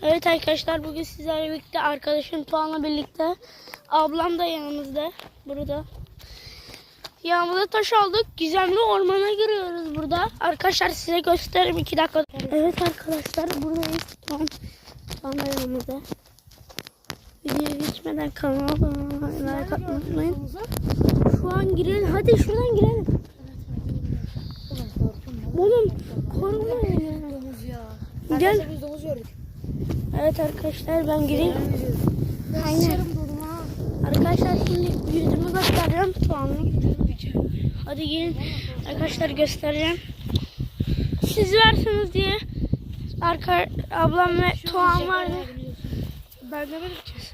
Evet arkadaşlar, bugün sizlerle birlikte arkadaşım Tuğan'la birlikte, ablam da yanımızda burada. Yağmurda taş aldık. Gizemli ormana giriyoruz burada. Arkadaşlar size gösteririm 2 dakika. Evet arkadaşlar, buradayız. Tuğan da yanımızda. Videoya geçmeden kanalıma like atmayı unutmayın. Şu an girelim. Hadi şuradan girelim. Oğlum korkmayın ya. Gel. Evet arkadaşlar, ben gireyim. Aynen. Arkadaşlar şimdi yüzümü göstereceğim Tuğan'la. Hadi gelin arkadaşlar, göstereceğim. Siz varsınız diye ablam ve Tuğan vardı. Ben de gideceğiz.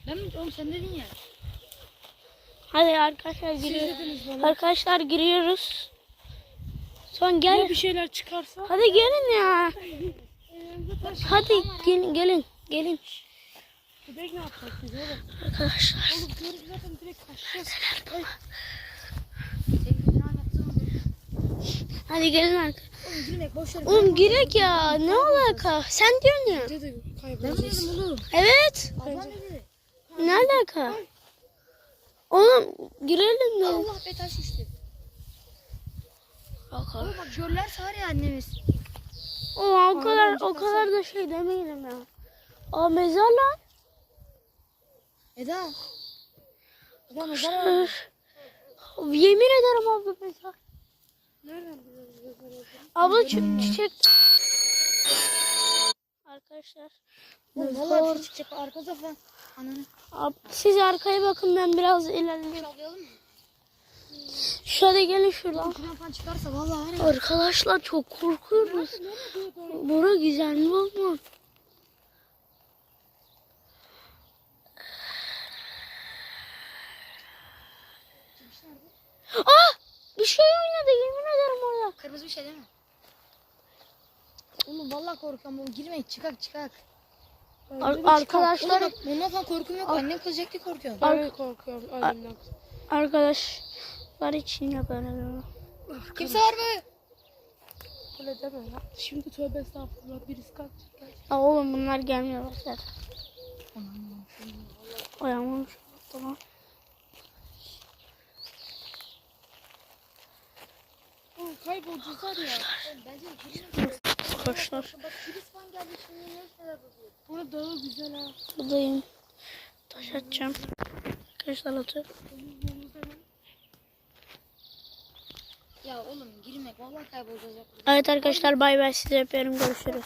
Ben mi? Oğlum sen dedin ya. Hadi arkadaşlar giriyoruz. Arkadaşlar giriyoruz. Son gel. Ya bir şeyler çıkarsa? Hadi gelin ya. Hadi gelin. Bebek ne yapacak biz oğlum? Arkadaşlar. Oğlum görüp zaten direkt kaçacağız. Hadi gelin arkadaşlar. Oğlum girmek boş ver. Oğlum girek ya. Ne alaka? Sen diyorsun ya. Dedi kaybolacağız. Ben oğlum. Evet. Allah dedi. Ne alaka? Oğlum girelim mi? Allah be taş düştü. Oğlum bak görlerse var ya annemiz. O kadar da şey demeyelim ya. Aa, mezar lan. Eda mezar var. Yemin ederim abla mezar. Nereden biliyorsun? Abla çiçek. Arkadaşlar. Vallahi çiçek arkada falan. Ananı. Siz arkaya bakın, ben biraz ilerleyeyim. Çalayalım mı? Şöyle gelin şuradan. Kurban falan çıkarsa vallahi var ya. Arkadaşlar çok korkuyoruz. Bura güzel olmaz. Bir şey oynadı, yemin ederim orada. Kırmızı bir şey değil mi? Oğlum vallahi korkuyorum. Oğlum girmeyin, çıkak. Arkadaşlar. Oğlum, bundan falan korkum yok. Annem kızacak diye korkuyorum. Ben korkuyorum. Arkadaşlar için yaparım. Kimse var mı? Öyle deme ya. Şimdi tövbe estağfurullah, birisi kaçacak. Oğlum bunlar gelmiyorlar zaten. Uyanmamış. Tamam. Oğlum kaybolacağız var ya. Bence girmeyin. Arkadaşlar. Bak birisi falan geldi şimdi ne şeyler oluyor. Burada dağı güzel ha. Buradayım. Taş atacağım. Arkadaşlar atıyorum. Ya oğlum girmek vallahi kaybolacağız. Evet arkadaşlar, bay bay, sizi öpüyorum, görüşürüz.